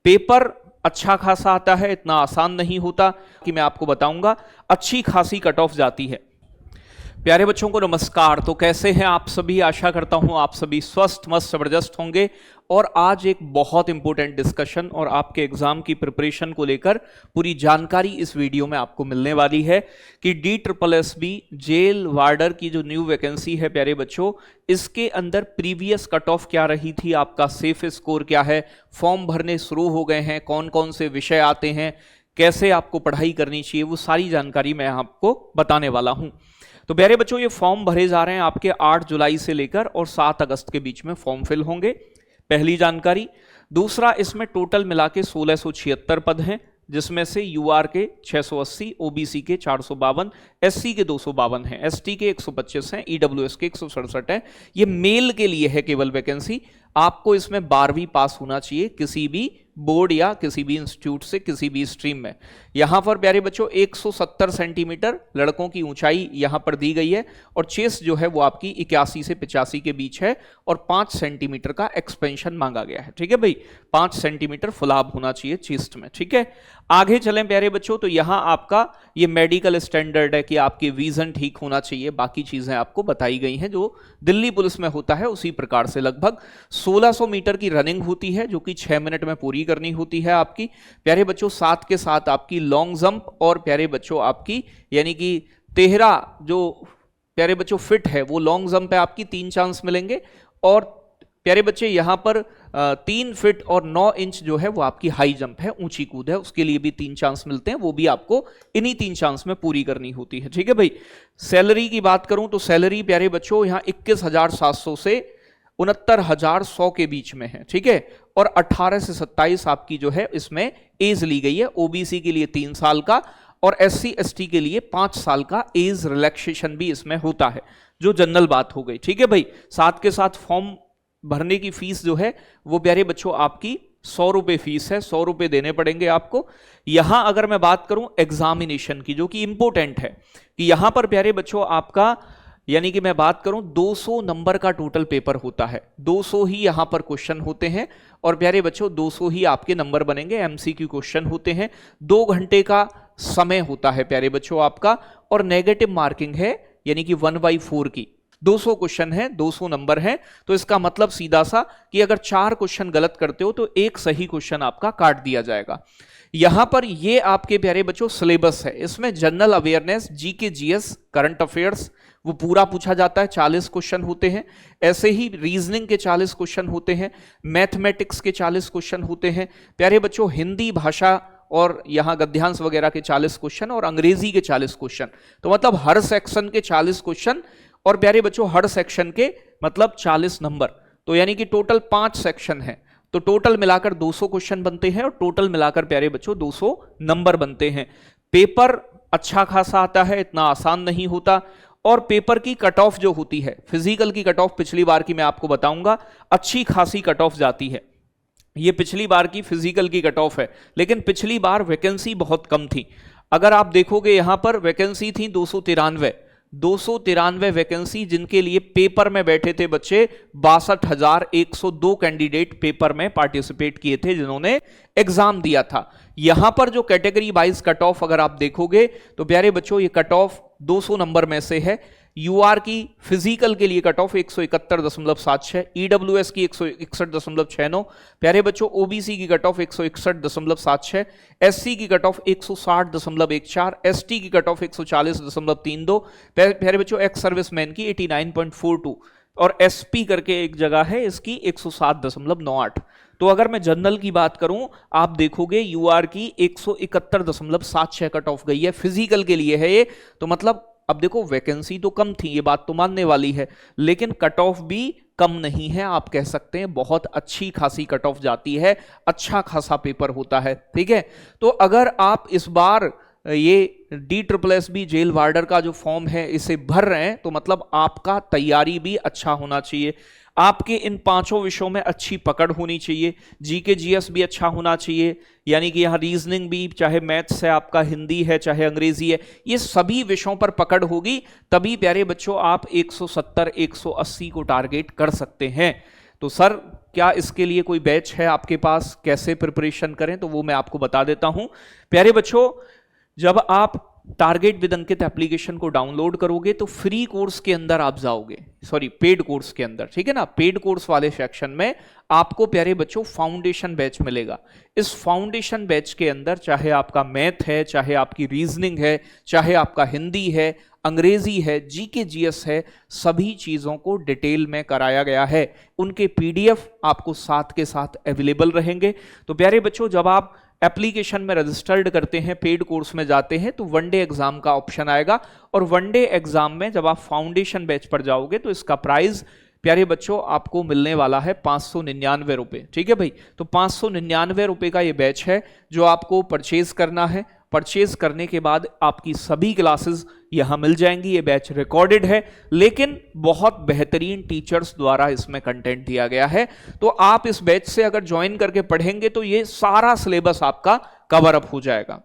Paper अच्छा खासा आता है, इतना आसान नहीं होता कि मैं आपको बताऊंगा। अच्छी खासी कट ऑफ जाती है। प्यारे बच्चों को नमस्कार। तो कैसे हैं आप सभी? आशा करता हूं आप सभी स्वस्थ मस्त जबरदस्त होंगे। और आज एक बहुत इंपॉर्टेंट डिस्कशन और आपके एग्जाम की प्रिपरेशन को लेकर पूरी जानकारी इस वीडियो में आपको मिलने वाली है कि DSSB जेल वार्डर की जो न्यू वैकेंसी है प्यारे बच्चों, इसके अंदर प्रीवियस कट ऑफ क्या रही थी, आपका सेफ स्कोर क्या है, फॉर्म भरने शुरू हो गए हैं, कौन कौन से विषय आते हैं, कैसे आपको पढ़ाई करनी चाहिए, वो सारी जानकारी मैं आपको बताने वाला हूं। तो प्यारे बच्चों, ये फॉर्म भरे जा रहे हैं आपके 8 जुलाई से लेकर और 7 अगस्त के बीच में फॉर्म फिल होंगे। पहली जानकारी। दूसरा, इसमें टोटल मिला के 1676 पद हैं, जिसमें से यूआर के 680, ओबीसी के 452, एससी के 252 हैं, एसटी के 125 हैं, ईडब्ल्यूएस के 167 हैं। ये मेल के लिए है केवल वैकेंसी। आपको इसमें 12वीं पास होना चाहिए किसी भी बोर्ड या किसी भी इंस्टीट्यूट से, किसी भी स्ट्रीम में। यहां पर प्यारे बच्चों 170 सेंटीमीटर लड़कों की ऊंचाई यहां पर दी गई है और चेस्ट जो है वो आपकी 81 से 85 के बीच है और 5 सेंटीमीटर का एक्सपेंशन मांगा गया है। ठीक है भाई, 5 सेंटीमीटर फुलाव होना चाहिए चेस्ट में। ठीक है, आगे चलें प्यारे बच्चों। तो यहां आपका ये मेडिकल स्टैंडर्ड है कि आपके विजन ठीक होना चाहिए, बाकी चीजें आपको बताई गई हैं जो दिल्ली पुलिस में होता है उसी प्रकार से। लगभग 1600 मीटर की रनिंग होती है जो कि 6 मिनट में पूरी करनी होती है आपकी प्यारे बच्चों। साथ के साथ आपकी लॉन्ग जंप और प्यारे बच्चों आपकी यानी कि 13 जो प्यारे बच्चों फिट है वो लॉन्ग जंप पे आपकी 3 चांस मिलेंगे। और प्यारे बच्चे यहां पर 3 फीट और 9 इंच जो है वो आपकी हाई जंप है, ऊंची कूद है, उसके लिए भी 3 चांस मिलते हैं, वो भी आपको इन्हीं 3 चांस में पूरी करनी होती है। ठीक है भाई। सैलरी की बात करूं तो सैलरी प्यारे बच्चों यहां 21,700 से 69,100 के बीच में है। ठीक है, और 18 से 27 आपकी जो है इसमें एज ली गई है। ओबीसी के लिए 3 साल का और एससी एसटी के लिए 5 साल का एज रिलैक्सेशन भी इसमें होता है, जो जनरल बात हो गई। ठीक है भाई। साथ के साथ फॉर्म भरने की फीस जो है वो प्यारे बच्चों आपकी 100 रुपए फीस है, 100 रुपए देने पड़ेंगे आपको। यहां अगर मैं बात करूं एग्जामिनेशन की, जो कि इंपॉर्टेंट है, कि यहां पर प्यारे बच्चों आपका यानी कि मैं बात करूं 200 नंबर का टोटल पेपर होता है। 200 ही यहां पर क्वेश्चन होते हैं और प्यारे बच्चों 200 ही आपके नंबर बनेंगे। एमसीक्यू क्वेश्चन होते हैं। 2 घंटे का समय होता है प्यारे बच्चों आपका, और नेगेटिव मार्किंग है यानी कि 1/4 की। 200 क्वेश्चन है, 200 नंबर है, तो इसका मतलब सीधा सा कि अगर 4 क्वेश्चन गलत करते हो तो एक सही क्वेश्चन आपका काट दिया जाएगा। यहां पर ये आपके प्यारे बच्चों सिलेबस है। इसमें general awareness, GK GS, current affairs वो पूरा पूछा जाता है, 40 क्वेश्चन होते हैं। ऐसे ही रीजनिंग के 40 क्वेश्चन होते हैं, मैथमेटिक्स के 40 क्वेश्चन होते हैं प्यारे बच्चों, हिंदी भाषा और यहां गद्यांश वगैरह के 40 क्वेश्चन और अंग्रेजी के 40 क्वेश्चन। तो मतलब हर सेक्शन के 40 क्वेश्चन और प्यारे बच्चों हर सेक्शन के मतलब 40 नंबर। तो यानी कि टोटल 5 सेक्शन है, तो टोटल मिलाकर 200 क्वेश्चन बनते हैं और टोटल मिलाकर प्यारे बच्चों 200 नंबर बनते हैं। पेपर अच्छा खासा आता है, इतना आसान नहीं होता। और पेपर की कट ऑफ जो होती है, फिजिकल की कट ऑफ पिछली बार की मैं आपको बताऊंगा, अच्छी खासी कट ऑफ जाती है। ये पिछली बार की फिजिकल की कट ऑफ है, लेकिन पिछली बार वैकेंसी बहुत कम थी। अगर आप देखोगे यहां पर वैकेंसी थी 293 वैकेंसी, जिनके लिए पेपर में बैठे थे बच्चे 62,102 कैंडिडेट पेपर में पार्टिसिपेट किए थे जिन्होंने एग्जाम दिया था। यहां पर जो कैटेगरी वाइज कट ऑफ अगर आप देखोगे तो प्यारे बच्चों ये कट ऑफ 200 नंबर में से है। यूआर की फिजिकल के लिए कट ऑफ 171.76, ईडब्ल्यूएस की 161.69, प्यारे बच्चों ओबीसी की कट ऑफ 161.76, एससी की कट ऑफ 160.14, एसटी की कट ऑफ 140.32, प्यारे बच्चों एक्स सर्विसमैन की 89.42 और एसपी करके एक जगह है इसकी 107.98। तो अगर मैं जनरल की बात करूं, आप देखोगे यूआर की 171.76 कट ऑफ गई है, फिजिकल के लिए है ये। तो मतलब अब देखो वैकेंसी तो कम थी, ये बात तो मानने वाली है, लेकिन कट ऑफ भी कम नहीं है। आप कह सकते हैं बहुत अच्छी खासी कट ऑफ जाती है, अच्छा खासा पेपर होता है। ठीक है, तो अगर आप इस बार ये DSSB जेल वार्डर का जो फॉर्म है इसे भर रहे हैं तो मतलब आपका तैयारी भी अच्छा होना चाहिए। आपके इन 5 विषयों में अच्छी पकड़ होनी चाहिए, जीके जीएस भी अच्छा होना चाहिए, यानी कि यहाँ रीजनिंग भी, चाहे मैथ्स है आपका, हिंदी है, चाहे अंग्रेजी है, ये सभी विषयों पर पकड़ होगी, तभी प्यारे बच्चों आप 170 180 को टारगेट कर सकते हैं। तो सर क्या इसके लिए कोई बैच है आपके पास, कैसे प्रिपरेशन करें, तो वो मैं आपको बता देता हूं। प्यारे बच्चों, जब आप टारगेट विद अंकित एप्लीकेशन को डाउनलोड करोगे तो फ्री कोर्स के अंदर आप जाओगे, सॉरी पेड कोर्स के अंदर, ठीक है ना। पेड कोर्स वाले सेक्शन में आपको प्यारे बच्चों फाउंडेशन बैच मिलेगा। इस फाउंडेशन बैच के अंदर चाहे आपका मैथ है, चाहे आपकी रीजनिंग है, चाहे आपका हिंदी है, अंग्रेजी है, जीके जीएस है, सभी चीजों को डिटेल में कराया गया है। उनके पीडीएफ आपको साथ के साथ अवेलेबल रहेंगे। तो प्यारे बच्चों, जब आप एप्लीकेशन में रजिस्टर्ड करते हैं, पेड कोर्स में जाते हैं, तो वनडे एग्जाम का ऑप्शन आएगा, और वनडे एग्जाम में जब आप फाउंडेशन बैच पर जाओगे तो इसका प्राइस प्यारे बच्चों आपको मिलने वाला है 599 रुपए, ठीक है भाई। तो 599 रुपए का ये बैच है जो आपको परचेज करना है। परचेज करने के बाद आपकी सभी क्लासेस यहां मिल जाएंगी। ये बैच रिकॉर्डेड है, लेकिन बहुत बेहतरीन टीचर्स द्वारा इसमें कंटेंट दिया गया है। तो आप इस बैच से अगर ज्वाइन करके पढ़ेंगे तो ये सारा सिलेबस आपका कवर अप हो जाएगा।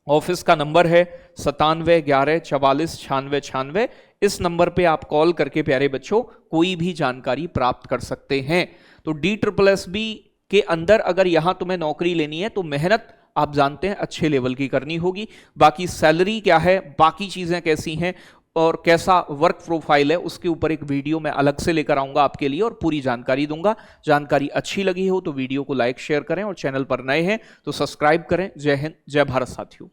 ऑफिस का नंबर है 9711449696। इस नंबर पे आप कॉल करके प्यारे बच्चों कोई भी जानकारी प्राप्त कर सकते हैं। तो DSSB के अंदर अगर यहां तुम्हें नौकरी लेनी है तो मेहनत आप जानते हैं अच्छे लेवल की करनी होगी। बाकी सैलरी क्या है, बाकी चीजें कैसी हैं और कैसा वर्क प्रोफाइल है, उसके ऊपर एक वीडियो मैं अलग से लेकर आऊंगा आपके लिए और पूरी जानकारी दूंगा। जानकारी अच्छी लगी हो तो वीडियो को लाइक शेयर करें और चैनल पर नए हैं तो सब्सक्राइब करें। जय हिंद, जय भारत साथियों।